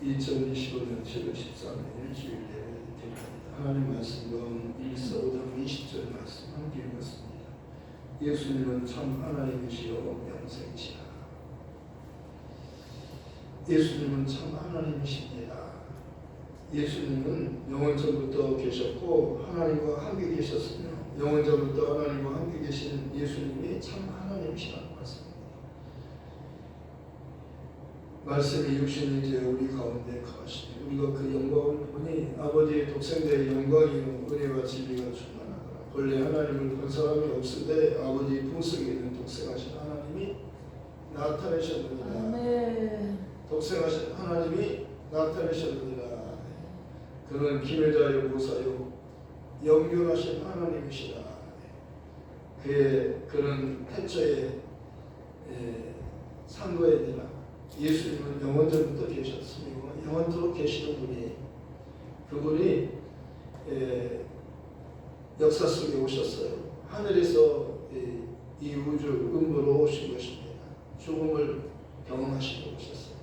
2025년 7월 13일 일주일 예배 드립니다. 하나님 말씀은 1서 5장 20절 말씀 함께 읽었습니다. 예수님은 참 하나님이시여 영생이시라. 예수님은 참 하나님이십니다. 예수님은 영원전부터 계셨고 하나님과 함께 계셨으며 영원전부터 하나님과 함께 계신 예수님이 참 하나님이시라는 말씀입니다. 말씀이 육신이 되어 우리 가운데 거하시니 우리가 그 영광을 보니 아버지의 독생자의 영광이요 은혜와 진리가 충만하더라. 본래 하나님을 본 사람이 없을 때 아버지의 품속에 있는 독생하신 하나님이 나타내셨느니라. 아멘. 독생하신 하나님이 나타내셨느니라. 그는 기회자요 모사요 영존하신 하나님이시라. 그는 태초에 상고에니라. 예수님은 영원전부터 계셨으며 영원토록 계시는 분이 그분이 역사 속에 오셨어요. 하늘에서 이 우주 음부로 오신 것입니다. 죽음을 경험하시고 오셨어요.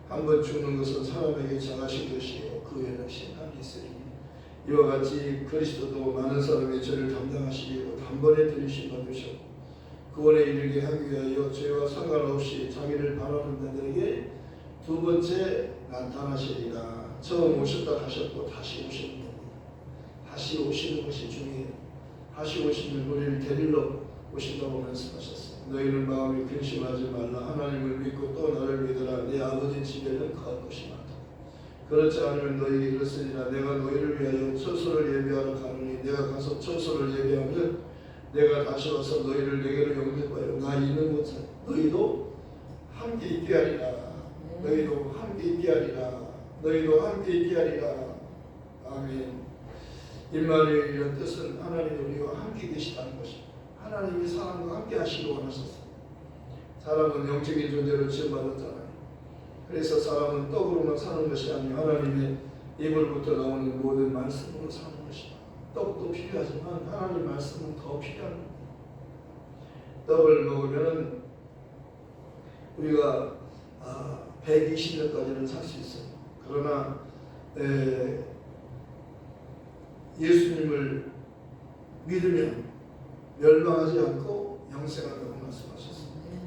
한번 죽는 것은 사람에게 정하신 것이요 그 외에는 심판이 있으니 이와 같이 그리스도도 많은 사람의 죄를 담당하시기 위해 단번에 들리신 받으셨고 구원에 이르게 하기 위하여 죄와 상관없이 자기를 바라는 자들에게 두 번째 나타나시리라. 처음 오셨다 가셨고 다시 오시는 겁니다. 다시 오시는 것이 중요해요. 다시 오시는 우리를 데리러 오신다고 말씀하셨어요. 너희는 마음이 근심하지 말라. 하나님을 믿고 또 나를 믿으라. 내 아버지 집에는 거할 것이 많다. 그렇지 않으면 너희에게 이르으리라. 내가 너희를 위하여 처소를 예비하러 가노니 내가 가서 처소를 예비하면 내가 다시 와서 너희를 내게로 영접하여 나 있는 곳에 너희도 함께 있게 하리라. 너희도 함께 있게 하리라. 너희도 함께 있게 하리라. 아멘. 임마누엘이라는 뜻은 하나님이 우리와 함께 계시다는 것입니다. 하나님이 사람과 함께 하시기 원하셨어요. 사람은 영적인 존재로 지음받았잖아요. 그래서 사람은 떡으로만 사는 것이 아니라 하나님의 입으로부터 나오는 모든 말씀으로 사는 것이다. 떡도 필요하지만 하나님 말씀은 더 필요합니다. 떡을 먹으면 우리가 120년까지는 살 수 있어요. 그러나 예수님을 믿으면 멸망하지 않고 영생한다고 말씀하셨습니다.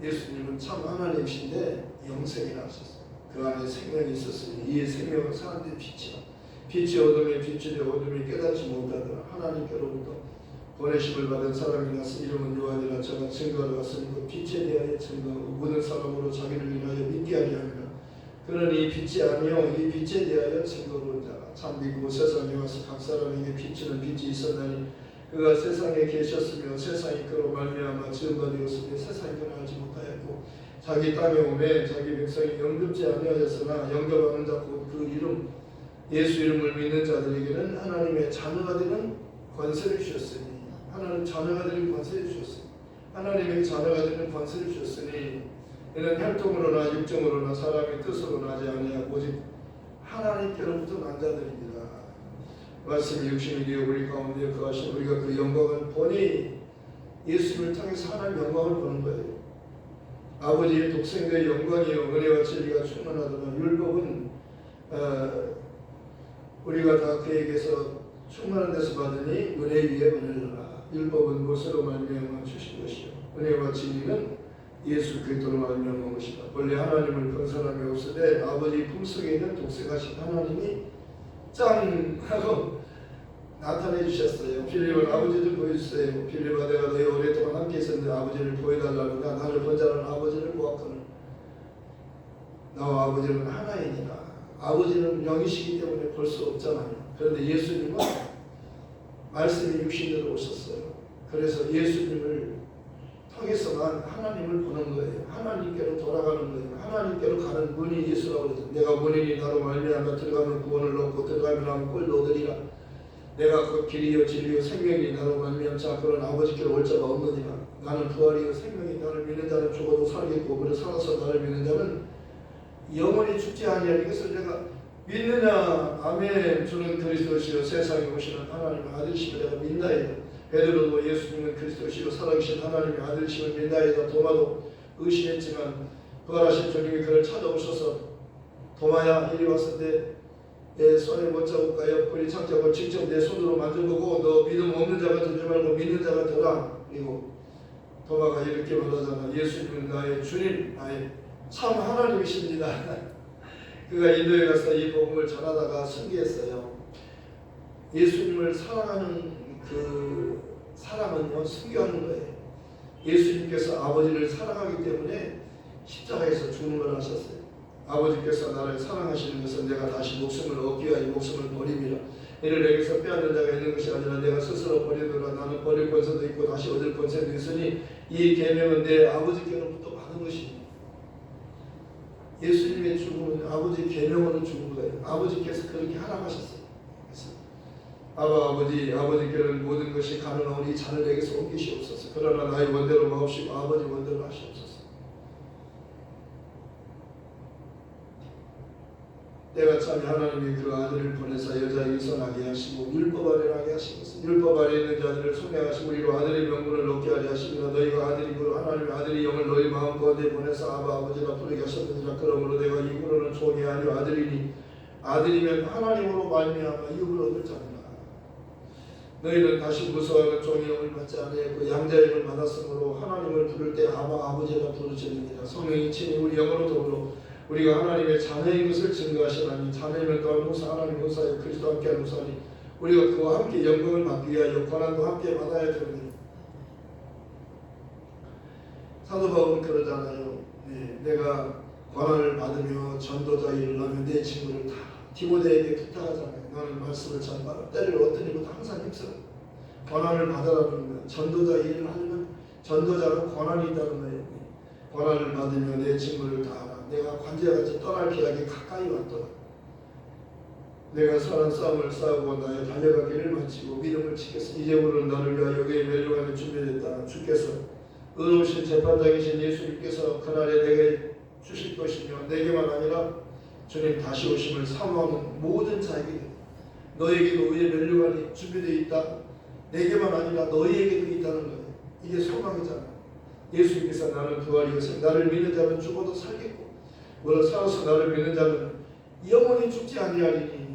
예수님은 참 하나님이신데 영생이라 하셨어요. 그 안에 생명이 있었으니 이의 생명은 사람들의 빛이라. 빛이 어둠에 비추되 어둠이 깨닫지 못하더라. 하나님께로부터 보내심을 받은 사람이 나서 이름은 요한이라. 저가 증거하러 왔으니 그 빛에 대하여 증거하고 모든 사람으로 자기를 인하여 믿게 하려 함이라. 그는 이 빛이 아니요 이 빛에 대하여 증거하는 자라. 참 믿고 세상에 와서 각 사람에게 비추는 빛이 있었나니 그가 세상에 계셨으며 세상이 그로 말미암아 지음바 되었으며 세상이 그를 알지 못하였고 자기 땅에 오매 자기 백성이 영접지 아니하였으나 영접하는 자 곧 그 이름 예수 이름을 믿는 자들에게는 하나님의 자녀가 되는 권세를 주셨으니 하나님 자녀가 되는 권세를 주셨으니 하나님의 자녀가 되는 권세를 주셨으니 이는 혈통으로나 육정으로나 사람의 뜻으로 나지 아니하고 오직 하나님께로부터 난 자들입니다. 말씀이 육신이 되어 우리 가운데 거하신 우리가 그 영광을 보니 예수님을 통해서 하나님의 영광을 보는 거예요. 아버지의 독생자의 영광이요 은혜와 진리가 충만하더라. 율법은 우리가 다 그에게서 충만한 데서 받으니 은혜 위에 은혜라. 율법은 모세로 말미암아 주신 것이요 은혜와 진리는 예수 그리스도로 말미암은 것이다. 원래 하나님을 본 사람이 없으되 아버지 품속에 있는 독생하신 하나님이 짠 하고 나타내 주셨어요. 빌립은 아버지 좀 보여주세요. 빌립아 내가 너희 오랫동안 함께 있었는데 아버지를 보여달라는가. 나를 본 자는 아버지를 보았거늘. 나와 아버지는 하나이니라. 아버지는 영이시기 때문에 볼 수 없잖아요. 그런데 예수님은 말씀이 육신으로 오셨어요. 그래서 예수님을 통해서만 하나님을 보는 거예요. 하나님께로 돌아가는 거예요. 하나님께로 가는 문이 예수라고 그러죠. 내가 문이니 나로 말미암아 들어가면 구원을 얻고 들어가면 꿀을 얻으리라. 내가 그 길이요 진리요 생명이 나로 말미암아 그런 아버지께로 올 자가 없느니라. 나는 부활이요 생명이 나를 믿는 자는 죽어도 살겠고 그를 살아서 나를 믿는 자는 영원히 죽지 아니하리. 이것을 내가 믿느냐. 아멘. 주는 그리스도시요 세상에 오시는 하나님의 아들이시며 내가 믿나이다. 베드로도 예수님은 그리스도시요 살아계신 하나님의 아들이시며 믿나이다. 도마도 의심했지만 부활하신 주님이 그를 찾아오셔서 도마야 이리 와서 내 손에 못 잡을까? 옆구리 창자고 직접 내 손으로 만져보고 너 믿음 없는 자가 되지 말고 믿는 자가 되라. 그리고 도마가 이렇게 말하잖아. 예수님은 나의 주님, 나의 참 하나님이십니다. 그가 인도에 가서 이 복음을 전하다가 순교했어요. 예수님을 사랑하는 그 사랑은요, 순교하는 거예요. 예수님께서 아버지를 사랑하기 때문에 십자가에서 죽는 걸 하셨어요. 아버지께서 나를 사랑하시는 것은 내가 다시 목숨을 얻기 위하여 목숨을 버림이라. 이를 내게서 빼앗는 자가 있는 것이 아니라 내가 스스로 버리노라. 나는 버릴 권세도 있고 다시 얻을 권세도 있으니 이 계명은 내 아버지께로부터 받은 것입니다. 예수님의 죽음은 아버지 계명으로 죽은 거예요. 아버지께서 그렇게 허락하셨어요. 그래서 아버지께는 모든 것이 가능하오니 자를 내게서 옮기시옵소서. 그러나 나의 원대로 마옵시고 아버지 원대로 하시옵소서. 때가 차면 하나님이 그 아들을 보내사 여자에게 선하게 하시고 율법 아래 하게 하시고 율법 아래 있는 자들을 손해하시고 이로 아들의 명분을 얻게 하려 하시니라. 너희가 아들이고 하나님의 아들의 영을 너희 마음 가운데 보내사 아버지라 부르게 하셨느니라. 그러므로 내가 이후로는 종이 아니요 아들이니 아들이면 하나님으로 말미암아 이후를 얻을 자니라. 너희는 다시 무서워하는 종의 영을 받지 아니하고 양자의 영을 받았으므로 하나님을 부를 때 아버지라 부르시느니라. 성령이 친히 우리 영으로 더불어 우리가 하나님의 자녀인 것을 증거하시나니 자녀이면 또한 후사 하나님 후사여 그리스도 함께하는 후사니 우리가 그와 함께 영광을 받기 위하여 고난도 함께 받아야 되느니. 사도 바울은 그러잖아요. 내가 고난을 받으며 전도자 일을 하면 내 친구를 다 디모데에게 부탁하잖아요. 너는 말씀을 잘 말아. 때를 어떤 일보다 항상 힘써. 고난을 받아라는 거예요. 전도자 일을 하려면 전도자는 고난이 있다는 거예요. 고난을 받으며 내 친구를 다 하라. 내가 관제같이 떠날 기약이 가까이 왔더라. 내가 선한 싸움을 싸우고 나의 달려가기를 마치고 믿음을 지켰으니 이제부터는 나를 위하여 여기에 멸류관이 준비됐다. 주께서 의로우신 재판장이신 예수님께서 그날에 내게 주실 것이며 내게만 아니라 주님 다시 오심을 사모하는 모든 자에게 너에게도 의의 멸류관이 준비되어 있다. 내게만 아니라 너희에게도 있다는 거예요. 이게 소망이잖아. 예수님께서 나는 부활이요 나를 믿는 자는 죽어도 살겠고 물론 살아서 나를 믿는 자는 영원히 죽지 아니하리니.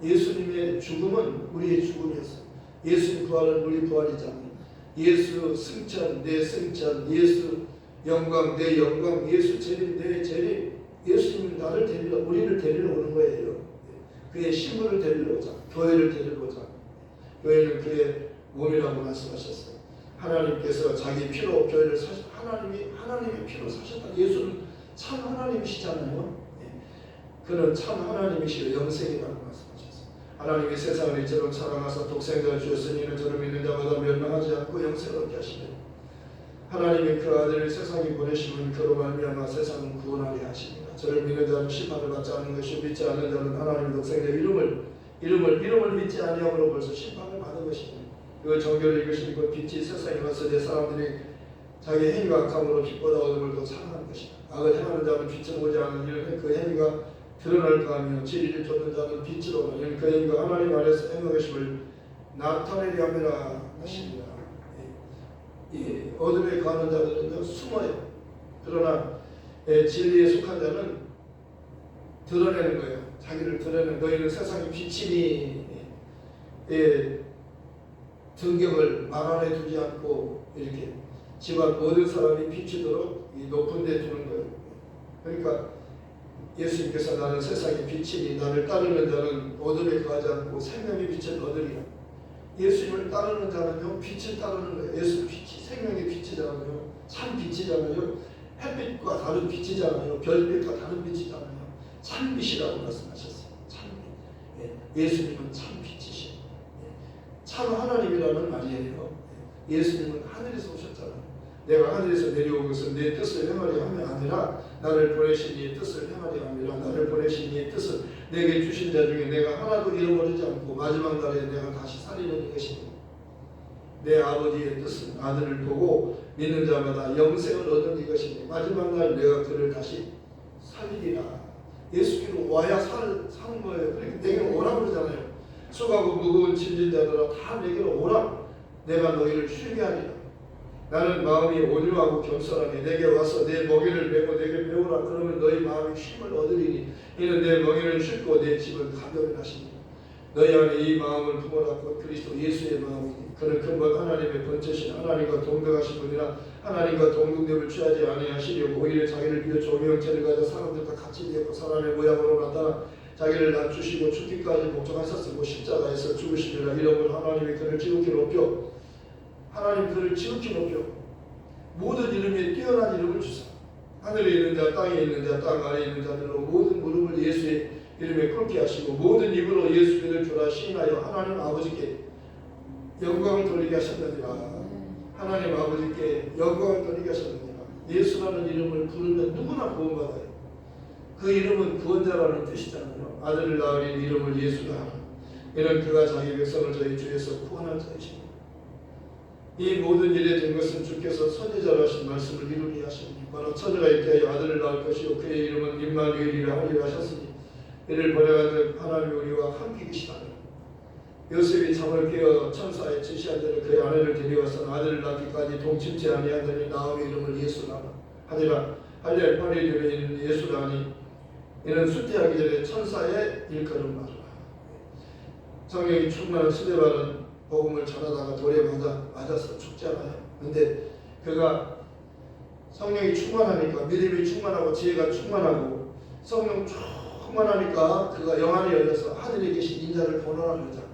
예수님의 죽음은 우리의 죽음이었어요. 예수님 부활은 우리 부활이잖아요. 예수 승천 내 승천, 예수 영광 내 영광, 예수 재림 내 재림. 예수님은 나를 데리러 우리를 데리러 오는 거예요. 그의 신부를 데리러 오자. 교회를 데리러 오자. 교회는 그의 몸이라고 말씀하셨어요. 하나님께서 자기 피로 교회를 사셨. 하나님의 피로 사셨다. 예수는 참 하나님이시잖아요. 그는 참 하나님이시여 영생이라고 말씀하셨어요. 하나님이 세상을 이처럼 사랑하사 독생자를 주셨으니 이는 저를 믿는 자마다 멸망하지 않고 영생을 얻게 하시며 하나님이 그 아들을 세상에 보내시면 그로 말미암아 세상을 구원하게 하십니다. 저를 믿는 자는 심판을 받지 않는 것이요 믿지 않는 자는 하나님의 독생자 이름을 믿지 아니함으로 벌써 심판을 받은 것입니다. 그 정결을 이루시는 그 빛이 세상에 와서 내 사람들이 자기 행위가 악함으로 빛보다 어둠을 더 사랑하는 것이다. 악을 행하는 자는 빛을 보지 않는 이는 그 행위가 드러날 까하며 진리를 쫓는 자는 빛으로 이는 그 행위가 하나님 아래서 행한 것임을 나타내려 함이라 하십니다. 어둠에 거하는 자들은 숨어요. 그러나 진리에 속한 자는 드러내는 거예요. 자기를 드러내는. 너희는 세상의 빛이니 등경을 말 안에 두지 않고 이렇게 집안 모든 사람이 비추도록 이 높은 데 두는 거예요. 그러니까 예수님께서 나는 세상의 빛이니 나를 따르는 자는 어둠에 거하지 않고 생명의 빛을 얻으리라. 예수님을 따르는 자는요 빛을 따르는 거예요. 예수 빛이 생명의 빛이잖아요. 참 빛이잖아요. 햇빛과 다른 빛이잖아요. 별빛과 다른 빛이잖아요. 참 빛이라고 말씀하셨어요. 참 빛. 예수님은 참 빛이시오. 참 하나님이라는 말이에요. 예수님은 하늘에서 오셨잖아요. 내가 하늘에서 내려온 것은 내 뜻을 행하려 함이 아니라 나를 보내신 이의 뜻을 행하려 함이라. 나를 보내신 이의 뜻을 내게 주신 자 중에 내가 하나도 잃어버리지 않고 마지막 날에 내가 다시 살리는 이것입니다. 내 아버지의 뜻은 아들을 보고 믿는 자마다 영생을 얻는 이것이니 마지막 날 내가 그를 다시 살리리라. 예수께로 와야 사는 거예요. 그러니까 내게로 오라 그러잖아요. 수고하고 무거운 짐진 자들아 다 내게로 오라. 내가 너희를 쉬게 하리라. 나는 마음이 온유하고 겸손하니 내게 와서 내 먹이를 메고 내게 배우라. 그러면 너희 마음이 힘을 얻으리니 이는 내 먹이를 싣고 내 집을 가벼운 하시니 너희 안에 이 마음을 품어라. 곧 그리스도 예수의 마음이니 그는 근본 하나님의 본체신 하나님과 동등하신 분이라. 하나님과 동등됨을 취하지 아니하시려고 오히려 자기를 비워 종의 형체를 가져 사람들과 같이 되었고 사람의 모양으로 나타나 자기를 낮추시고 죽기까지 복종하셨으고 십자가에서 죽으시리라. 이러므로 하나님이 그를 지극히 높여 하나님 그를 지극히 높여 모든 이름에 뛰어난 이름을 주사 하늘에 있는 자 땅에 있는 자 땅 아래에 있는 자들로 모든 무릎을 예수의 이름에 꿇게 하시고 모든 입으로 예수 믿을 줄라 시인하여 하나님 아버지께 영광을 돌리게 하셨느니라. 하나님 아버지께 영광을 돌리게 하셨느니라. 예수라는 이름을 부르면 누구나 구원받아요. 그 이름은 구원자라는 뜻이잖아요. 아들을 낳으린 이름을 예수라 하라. 이는 그가 자기 백성을 저희 주에서 구원할 자이십니다. 이 모든 일에 된 것은 주께서 선지자로 하신 말씀을 이루게 하시니 바로 처녀가 있게 하여 아들을 낳을 것이요 그의 이름은 임마누엘이라 하리라 하셨으니 이를 번역한 하나님이 우리와 함께 계시다니. 요셉이 잠을 깨어 천사의 지시한 대로 그의 아내를 데려와서 아들을 낳기까지 동침치 아니하더니 나음의 이름을 예수라 하니라. 할례 8일 되면 이는 예수라 하니 이는 숫대하기 전에 천사의 일컬음 말이라. 성령이 충만한 스데반은 복음을 전하다가 돌에 맞아서 죽잖아요. 근데 그가 성령이 충만하니까 믿음이 충만하고 지혜가 충만하고 성령 충만하니까 그가 영안이 열려서 하늘에 계신 인자를 보노라 그러잖아요.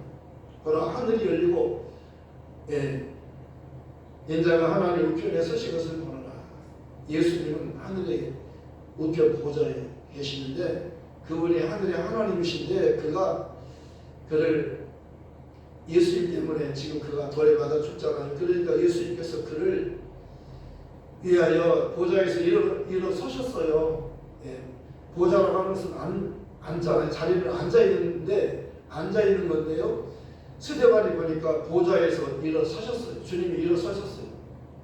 보라 하늘이 열리고 인자가 하나님 우편에 서신 것을 보노라. 예수님은 하늘에 우편 보좌에 계시는데 그분이 하늘의 하나님이신데 그가 그를 예수님 때문에 지금 그가 돌에 맞아 죽잖아요. 그러니까 예수님께서 그를 위하여 보좌에서 일어서셨어요. 보좌라고 하는 것은 앉잖아요. 자리를 앉아있는데 앉아있는 건데요. 스데반이 보니까 보좌에서 일어서셨어요. 주님이 일어서셨어요.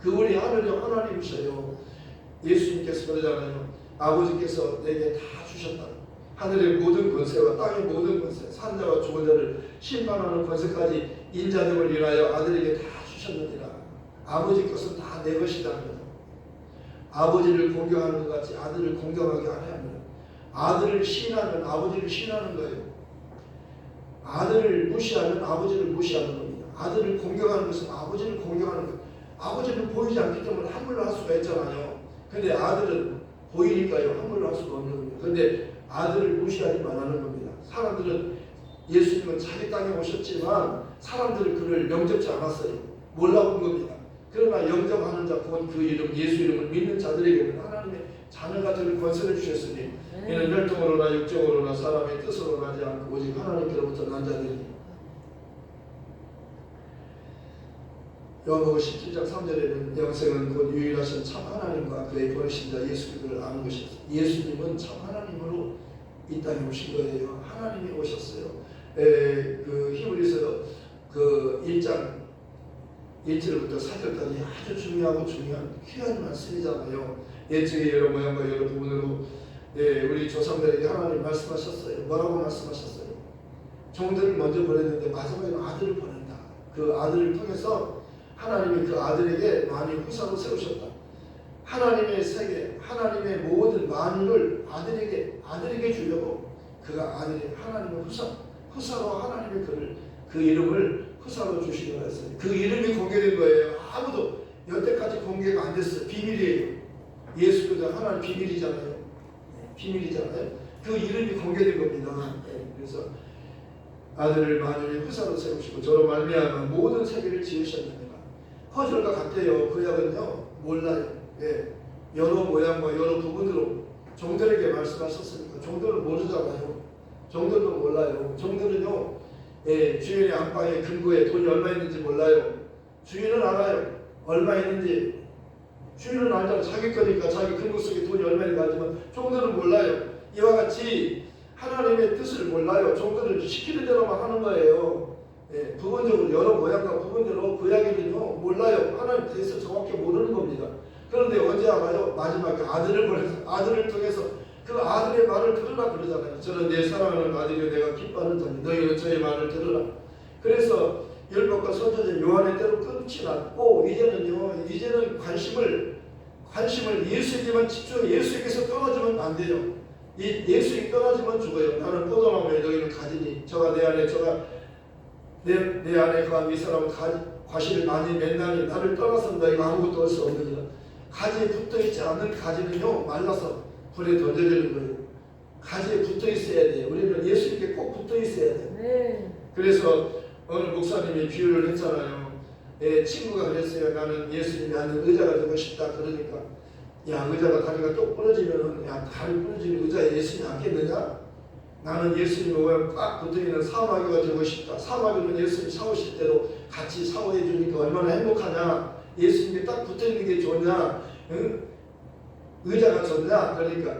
그분이 하늘의 하나님이셔요. 예수님께서 그러잖아요. 아버지께서 내게 다 주셨다. 하늘의 모든 권세와 땅의 모든 권세, 산자와 죽은 자를 심판하는 권세까지 인자됨을 인하여 아들에게 다 주셨느니라. 아버지 것은 다 내 것이다. 아버지를 공경하는 것 같이 아들을 공경하게 하려면 아들을 시인하면 아버지를 시인하는 거예요. 아들을 무시하면 아버지를 무시하는 겁니다. 아들을 공경하는 것은 아버지를 공경하는 것. 아버지는 보이지 않기 때문에 함부로 할 수가 있잖아요. 근데 아들은 보이니까요 함부로 할 수가 없는 겁니다. 근데 아들을 무시하지 말라는 겁니다. 사람들은 예수님은 자기 땅에 오셨지만 사람들은 그를 영접지 않았어요. 몰라본 겁니다. 그러나 영접하는 자, 곧 그 이름 예수 이름을 믿는 자들에게는 하나님의 자녀가 될 권세를 주셨으니 이는 혈통으로나 육정으로나 사람의 뜻으로 나지 않고 오직 하나님께로부터 난 자들이니. 요한복음 17장 3절에는 영생은 곧 유일하신 참 하나님과 그의 보내신 자 예수 그리스도를 아는 것이었어요. 예수님은 참 하나님으로 이 땅에 오신 거예요. 하나님이 오셨어요. 그 히브리서 그 1장 1절부터 4절까지 아주 중요하고 중요한 귀한 말씀이잖아요. 예측의 여러 모양과 여러 부분으로 우리 조상들에게 하나님 말씀하셨어요. 뭐라고 말씀하셨어요? 종들을 먼저 보냈는데 마지막에는 아들을 보낸다. 그 아들을 통해서 하나님이 그 아들에게 많이 후사로 세우셨다. 하나님의 세계, 하나님의 모든 만유를 아들에게 주려고 그가 아들에게 하나님의 후사로 하나님의 그 이름을 후사로 주시려고 했어요. 그 이름이 공개된 거예요. 아무도 여태까지 공개가 안 됐어요. 비밀이에요. 예수 그리스도 하나님 비밀이잖아요. 비밀이잖아요. 그 이름이 공개된 겁니다. 그래서 아들을 만유의 후사로 세우시고 저로 말미암아 모든 세계를 지으셨느니라. 허절과 같아요. 구약은요 몰라요. 여러 모양과 여러 부분으로 종들에게 말씀하셨으니까 종들은 모르잖아요. 종들도 몰라요. 종들은요 주인의 안방에 금고에 돈이 얼마 있는지 몰라요. 주인은 알아요. 얼마 있는지. 주인은 알잖아요. 자기 거니까 자기 금고 속에 돈이 얼마 있는지 알지만 종들은 몰라요. 이와 같이 하나님의 뜻을 몰라요. 종들은 시키는 대로만 하는 거예요. 부분적으로 여러 모양과 부분적으로 구약에는요 몰라요. 하나님 대해서 정확히 모르는 겁니다. 그런데 언제 알아요? 마지막에 아들을 보내서 아들을 통해서 그 아들의 말을 들으라 그러잖아요. 저는 내 사랑하는 아들이여 내가 기뻐하는 자니 너희는 저의 말을 들으라. 그래서 율법과 선지자 요한의 때로 끝이 났고 이제는 관심을 예수에게만 집중해. 예수에게서 떨어지면 안 돼요. 예수에게 떨어지면 죽어요. 나는 포도나무에 너희는 가지니 저가 내 안에 내 안에 거한 이 사람은 과실을 많이 맺나니 나를 떠나서는 너희가 아무것도 할 수 없느니라. 가지에 붙어있지 않는 가지는요 말라서 불에 던져지는 거예요. 가지에 붙어있어야 돼요. 우리는 예수님께 꼭 붙어있어야 돼요. 네. 그래서 어느 목사님이 비유를 했잖아요. 친구가 그랬어요. 나는 예수님이 하는 의자가 되고 싶다. 그러니까 야, 의자가 다리가 또 부러지면은 야, 다리 부러지는 의자에 예수님이 앉겠느냐? 나는 예수님 오면 꽉 붙어있는 사마귀가 되고 싶다. 사마귀는 예수님 사오실 때도 같이 사오해 주니까 얼마나 행복하냐. 예수님께 딱 붙어있는 게 좋냐? 응? 의자가 좋냐? 그러니까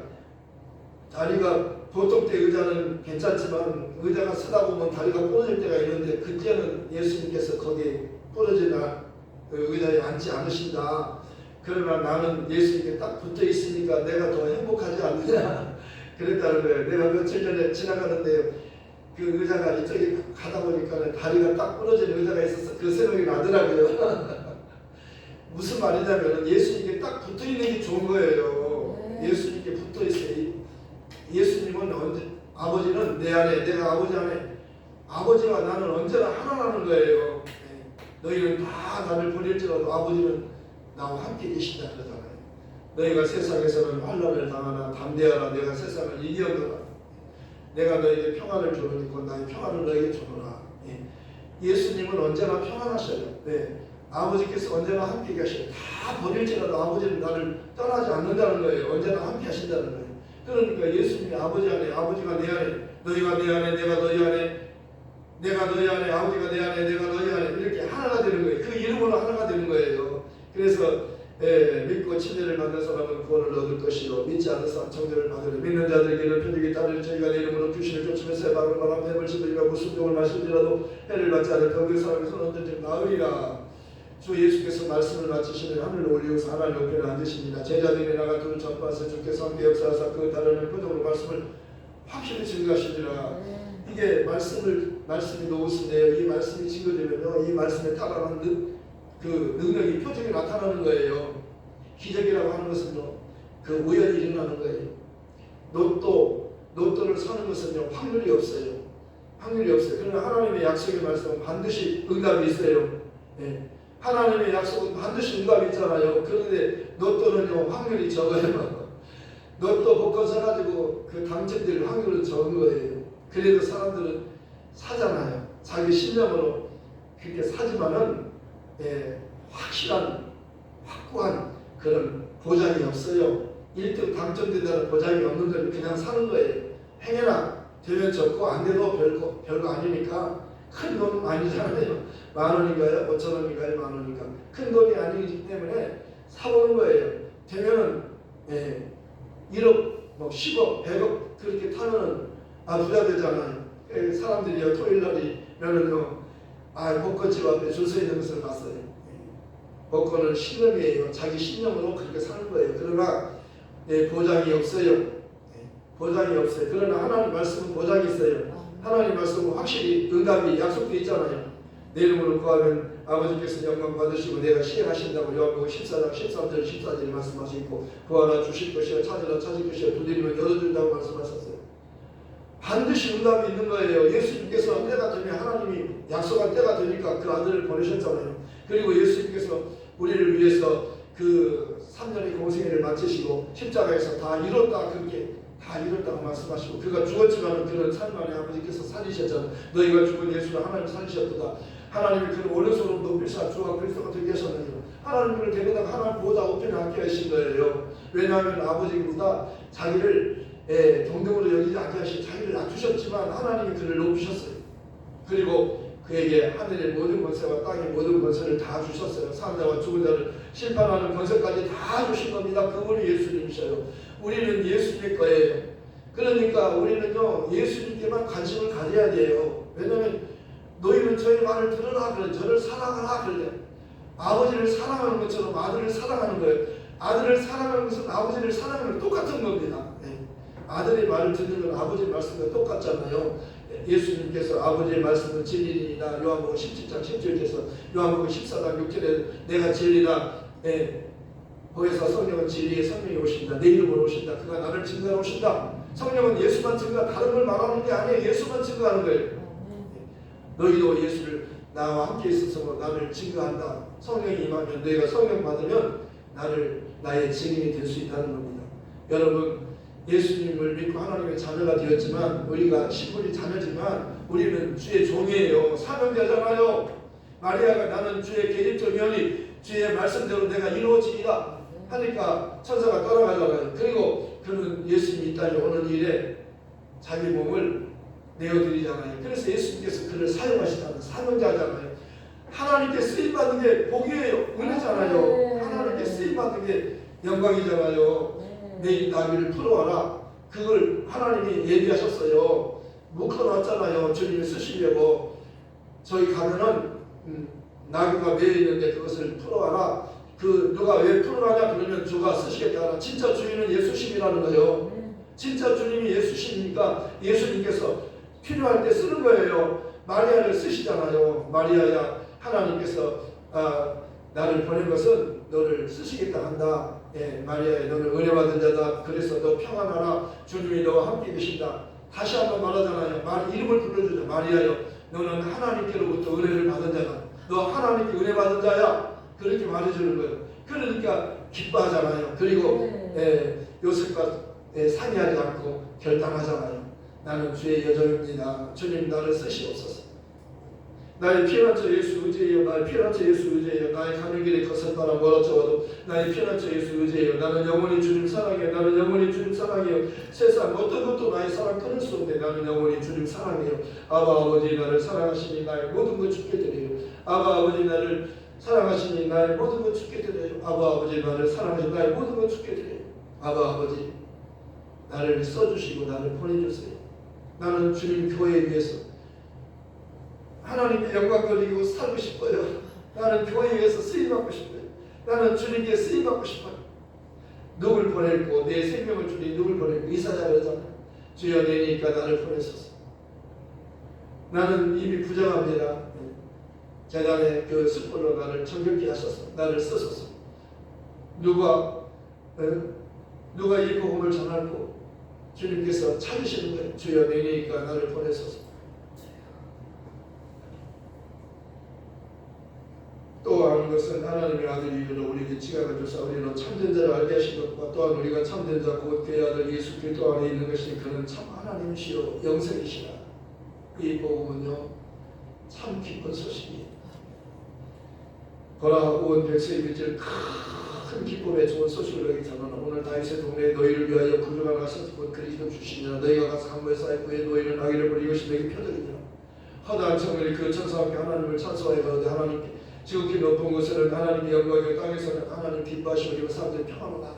다리가 보통 때 의자는 괜찮지만 의자가 쓰다 보면 다리가 부러질 때가 있는데 그때는 예수님께서 거기에 부러지나 의자에 앉지 않으신다. 그러나 나는 예수님께 딱 붙어 있으니까 내가 더 행복하지 않느냐. 그랬다는 거예요. 내가 며칠 전에 지나가는데 그 의자가 이쪽에 가다 보니까 다리가 딱 부러지는 의자가 있어서 그 생각이 나더라고요. 무슨 말이냐면 예수님께 딱 붙어 있는 게 좋은 거예요. 예수님께 붙어 있어요. 예수님은 아버지는 내 안에, 내가 아버지 안에, 아버지와 나는 언제나 하나라는 거예요. 너희는 다 나를 버릴지라도 아버지는 나와 함께 계신다 그러잖아요. 너희가 세상에서는 환난을 당하나 담대하라. 내가 세상을 이기었노라. 내가 너희에게 평안을 주노니 곧 나의 평안을 너희에게 주노라. 예수님은 언제나 평안하셔요. 아버지께서 언제나 함께 계셔요. 다 버릴지라도 아버지는 나를 떠나지 않는다는 거예요. 언제나 함께 하신다는 거예요. 그러니까 예수님이 아버지 안에, 아버지가 내 안에, 너희가 내 안에, 내가 너희 안에, 내가 너희 안에, 아버지가 내 안에, 내가 너희 안에 이렇게 하나가 되는 거예요. 그 이름으로 하나가 되는 거예요. 그래서 믿고 침례를 받는 사람은 구원을 얻을 것이요 믿지 않는 사람 정죄를 받으려. 믿는 자들에게는 표적이 따르리. 저희가 내 이름으로 귀신을 쫓으면서 해바라는 바람 해물 씹으리라. 무슨 병을 마실지라도 해를 받지 않을 그 사람의 손 언제든지 나으리라. 주 예수께서 말씀을 마치시면 하늘로 올리고서 하나님 옆에 앉으십니다. 제자들이 나가 둘을 전파하사 주께서 함께 역사하사 그 다른 표적으로 말씀을 확실히 증거하시리라. 이게 말씀이 놓으신데요. 이 말씀이 증거되면요, 이 말씀에 따라가는 그 능력이 표적이 나타나는 거예요. 기적이라고 하는 것은요, 그 우연히 일어나는 거예요. 로또를 사는 것은요, 확률이 없어요. 그러나 하나님의 약속의 말씀은 반드시 응답이 있어요. 하나님의 약속은 반드시 응답이 있잖아요. 그런데 로또는요, 확률이 적어요. 로또 복권 사가지고 그 당첨될 확률은 적은 거예요. 그래도 사람들은 사잖아요. 자기 신념으로 그렇게 사지만은 확고한 그런 보장이 없어요. 1등 당첨된다는 보장이 없는 걸 그냥 사는 거예요. 행여나 되면 적고 안 돼도 별거 아니니까. 큰 돈 아니잖아요. 10,000원인가요? 5,000원인가요? 10,000원인가? 큰 돈이 아니기 때문에 사보는 거예요. 되면은 1억, 10억, 100억 그렇게 타면은 부자 되잖아요. 사람들이요 토요일날이면은요 복권집 앞에 줄 서 있는 것을 봤어요. 복권은 신념이에요. 자기 신념으로 그렇게 사는 거예요. 그러나 보장이 없어요. 그러나 하나님 말씀은 보장이 있어요. 하나님 말씀은 확실히 응답이 약속되어 있잖아요. 내 이름으로 구하면 아버지께서 영광 받으시고 내가 시행하신다고 요한복음 14장 13절 14절에 말씀하시고 구하라 주실 것이요 찾으라 찾을 것이요 두드리면 열어준다고 말씀하셨어요. 반드시 응답이 있는 거예요. 예수님께서 때가 되면 하나님이 약속한 때가 되니까 그 아들을 보내셨잖아요. 그리고 예수님께서 우리를 위해서 그 3년의 공생애를 마치시고 십자가에서 다 이뤘다 그렇게 다 이뤘다고 말씀하시고 그가 죽었지만 그런 삶 안에 아버지께서 살리셨잖아요. 너희가 죽은 예수를 하나님 살리셨도다. 하나님이 그를 오른손으로 높이사 주와 그리스도가 되게 하셨느니라. 하나님을 데려다가 하나님 보호자 우편에 앉게 하신 거예요. 왜냐하면 아버지보다 자기를 동등으로 여기지 않게 하신 자기를 낮추셨지만 하나님이 그를 높이셨어요. 그리고 그에게 하늘의 모든 권세와 땅의 모든 권세를 다 주셨어요. 산자와 죽은 자를 심판하는 권세까지 다 주신 겁니다. 그분이 예수님이셔요. 우리는 예수님 거예요. 그러니까 우리는요 예수님께만 관심을 가져야 돼요. 왜냐하면 너희는 저의 말을 들으라 그래. 저를 사랑하라 그래. 아버지를 사랑하는 것처럼 아들을 사랑하는 거예요. 아들을 사랑하는 것은 아버지를 사랑하는 것 똑같은 겁니다. 아들의 말을 듣는 건 아버지의 말씀과 똑같잖아요. 예수님께서 아버지의 말씀은 진리니이다. 요한복음 17장 17절에서 요한복음 14장 6절에 내가 진리다. 거기서 성령은 진리의 성령이 오신다. 내 이름으로 오신다. 그가 나를 증거하러 오신다. 성령은 예수만 증거, 다른 걸 말하는 게 아니에요. 예수만 증거하는 거예요. 너희도 예수를 나와 함께 있어서 나를 증거한다. 성령이 임하면 너희가 성령 받으면 나의 증인이 될 수 있다는 겁니다. 여러분, 예수님을 믿고 하나님의 자녀가 되었지만, 우리가 신분이 자녀지만 우리는 주의 종이에요. 사명자잖아요. 마리아가 나는 주의 계집적 면이 주의 말씀대로 내가 이루어지리라 하니까 천사가 떠나가잖아요. 그리고 그는 예수님이 이 땅에 오는 일에 자기 몸을 내어드리잖아요. 그래서 예수님께서 그를 사용하시다는 사명자잖아요. 하나님께 쓰임받는 게 복이에요. 은혜잖아요. 하나님께 쓰임받는 게 영광이잖아요. 내 나귀를 풀어와라. 그걸 하나님이 예비하셨어요. 묶어놨잖아요. 주님이 쓰시려고. 저희 가면은 나귀가 매여 있는데 그것을 풀어와라. 누가 왜 풀어가냐 그러면 주가 쓰시겠다. 진짜 주인은 예수님이라는 거예요. 진짜 주님이 예수님이니까 예수님께서 필요할 때 쓰는 거예요. 마리아를 쓰시잖아요. 마리아야, 하나님께서 나를 보낸 것은 너를 쓰시겠다 한다. 마리아야, 너는 은혜 받은 자다. 그래서 너 평안하라. 주님이 너와 함께 계신다. 다시 한번 말하잖아요. 이름을 불러주자. 마리아여, 너는 하나님께로부터 은혜를 받은 자다. 너 하나님께 은혜 받은 자야. 그렇게 말해주는 거예요. 그러니까 기뻐하잖아요. 그리고 요셉과 상의하지 않고 결단하잖아요. 나는 주의 여종입니다. 주님 나를 쓰시옵소서. 나의 피난처 예수 의지하여, 나의 피난처 예수 의지하여, 나의 가는 길에 거센 바람 멀어져도 나의 피난처 예수 의지하여, 나는 영원히 주님 사랑해요. 나는 영원히 주님 사랑해요. 세상 어떤 것도 나의 사랑 끊을 수 없네. 나는 영원히 주님 사랑해요. 아바 아버지 나를 사랑하시니 나의 모든 것 주께 드려요. 아바 아버지 나를 사랑하시니 나의 모든 것 주께 드려요. 아바 아버지 나를 사랑하시니 나의 모든 것 주께 드려요. 아바 아버지 나를 써주시고 나를 보내주세요. 나는 주님 교회에 위해서 하나님의 영광 돌리고 살고 싶어요. 나는 교회에 위해서 쓰임받고 싶어요. 나는 주님께 쓰임받고 싶어요. 누굴 보낼고 내 생명을 주니 누굴 보낼고 이사야 그러잖아요. 주여 내니까 나를 보내소서. 나는 이미 부정합니다. 재단의 그 숯불로 나를 정결케 하셔서 나를 쓰소서. 누가 이 복음을 전하고 주님께서 찾으시는 거예요. 주여 내니까 나를 보내소서. 또 아는 것은 하나님의 아들이 이르러 우리에게 지각을 주사 우리로 참된 자를 알게 하신 것과 또한 우리가 참된 자 곧 그의 아들 예수 그리스도 안에 있는 것이 그는 참 하나님이시요 영생이시라. 이 복음은요 참 기쁜 소식이에요. 거라 온 백성이 믿을 큰 기쁨의 좋은 소식을 너희에게 전하노라. 오늘 다윗의 동네에 너희를 위하여 구주가 나셔서 곧 그리스도 주시니라. 너희가 가서 강물에 쌓였고 너희는 아기를 버리고 이것이 너희 표적이니라. 허다한 청년이 그 천사와 함께 하나님을 찬송하여 가로되 하나님께 지극히 높은 곳에는 하나님의 영광이요 땅에서는 하나님 기뻐하시고 사람들이 평안하다.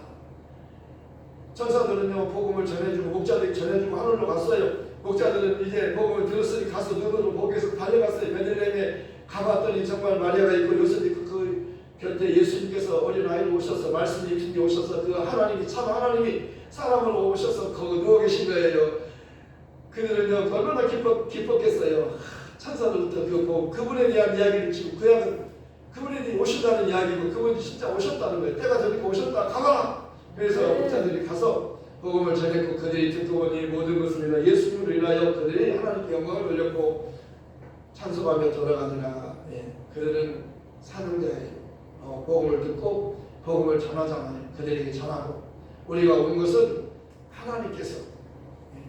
천사들은요 복음을 전해주고 목자들이 전해주고 하늘로 갔어요. 목자들은 이제 복음을 들었으니 가서 눈으로 보기에서 달려갔어요. 베들레헴에 가봤더니 정말 마리아가 있고 요셉이 있고 그 곁에 예수님께서 어린아이로 오셔서 말씀이 주님 오셔서 그 하나님이 참 하나님이 사람으로 오셔서 거기 누워 계신 거예요. 그들은요 얼마나 기뻤겠어요. 천사들부터 그분에 대한 이야기를 지금 그분이 오신다는 이야기고 그분이 진짜 오셨다는 거예요. 때가 되니까 오셨다 가거라. 그래서 목자들이 가서 복음을 전했고 그들이 듣고 보니 모든 것을 인하여 예수님으로 인하여 그들이 하나님께 영광을 돌렸고 찬송하며 돌아가느라. 그들은 사명자예요. 복음을 듣고 복음을 전하잖아요. 그들에게 전하고 우리가 온 것은 하나님께서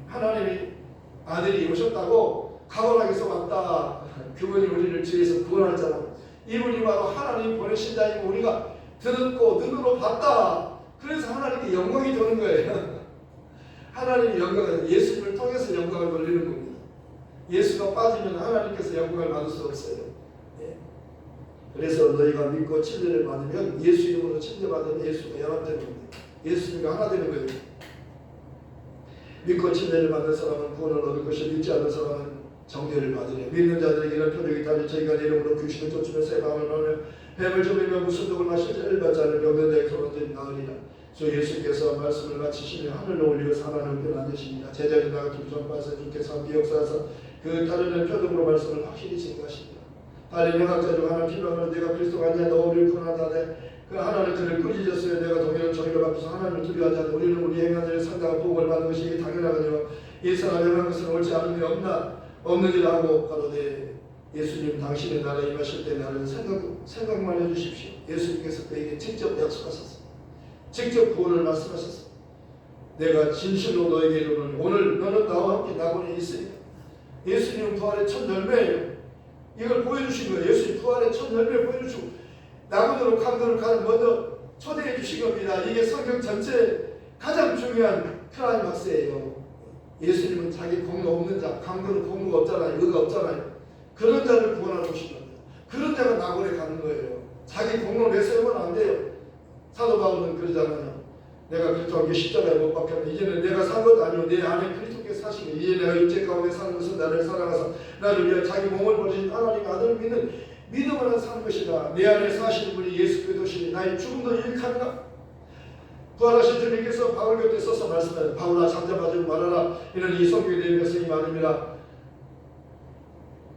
하나님이 아들이 오셨다고 가버락에서 왔다. 그분이 우리를 주에서 구원하잖아. 이분이 바로 하나님 보내신 자이고 우리가 들었고 눈으로 봤다. 그래서 하나님께 영광이 도는 거예요. 하나님이 영광을 예수님을 통해서 영광을 돌리는 겁니다. 예수가 빠지면 하나님께서 영광을 받을 수 없어요. 그래서 너희가 믿고 침례를 받으면 예수 이름으로 침례받으면 예수가 연합되는 겁니다. 예수님과 하나 되는 거예요. 믿고 침례를 받는 사람은 구원을 얻을 것이 믿지 않는 사람은 정죄를 받으려. 믿는 자들에게 이런 표적이 있다면 저희가 내 이름으로 귀신을 쫓으며 새 마음을 나누며 뱀을 잡으며 무슨 독을 마실 자를 받지 않은 병든 자의 손은 나으리라. 주 예수께서 말씀을 마치시며 하늘로 올리고 하나님 편 앉으십니다. 제자리 나가 두전 빠서 주께서 비역사하서 그 다르는 표적으로 말씀을 확실히 증거하십니다. 달리 내각자 중 하나님 필요하면 내가 그리스도가 아니냐 너 우리를 구원하다네 그 하나님 그를 꾸짖었어요. 내가 동일한 정의를 받고서 하나님을 두려워하지 않는 우리는 우리 행한 일에 상당한 복을 받는 것이 당연하거니와 이 사람이 행한 것은 옳지 않은 게 없느니라 하고 가로되 예수님 당신의 나라에 임하실 때 나를 생각만 해주십시오. 예수님께서 그에게 직접 약속하셨습니다. 직접 구원을 말씀하셨습니다. 내가 진실로 너에게 이르노니 오늘 너는 나와 함께 낙원에 있으리라. 예수님은 부활의 첫 열매예요. 이걸 보여주신 거예요. 예수님 부활의 첫 열매 보여주시고 낙원으로 강도를 먼저 초대해 주신 겁니다. 이게 성경 전체 가장 중요한 클라이막스예요. 예수님은 자기 공로 없는 자, 강도는 공로가 없잖아요. 의가 없잖아요. 그런 자를 구원하러 오신 겁니다. 그런 자가 낙원에 가는 거예요. 자기 공로 내세우면 안 돼요. 사도 바울은 그러잖아요. 내가 그리스도와 함께 십자가에 못 박혔는데 이제는 내가 산 것 아니오 내 안에 그리스도께서 사시고 이제 내가 육체 가운데 사는 것은 나를 사랑하사 나를 위하여 자기 몸을 버리신 하나님 아들을 믿는 믿음으로 사는 것이다. 내 안에 사시는 분이 예수 그리스도시니 나의 죽음도 유익하니라. 부활하신 주님께서 바울 곁에 서서 말씀하여 바울아 잠잠하지 말아라. 이는 이 성경에 내 백성이 많음이라.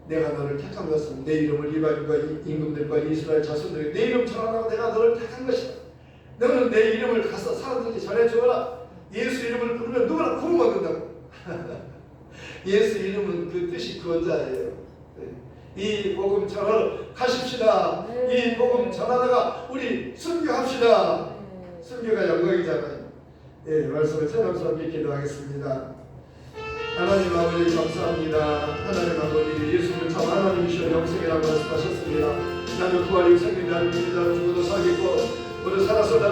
내가 너를 택한 것은 내 이름을 이방인과 임금들과 이스라엘 자손들에게 내 이름 전하라고 내가 너를 택한 것이다. 너는 내 이름을 가서 사람들에게 전해주어라. 예수 이름을 부르면 누구나 구원받는다고. 예수 이름은 그 뜻이 구원자예요. 이 복음 전하러 가십시다. 이 복음 전하다가 우리 순교합시다. 순교가 영광이잖아요. 예, 말씀을 새삼스럽게 기도하겠습니다. 하나님 아버지 감사합니다. 하나님 아버지 예수는 참 하나님이시여 영생이라고 말씀하셨습니다. 나는 부활이 생긴 나를 믿는 자는 죽어도 살겠고 오늘 살아서 나를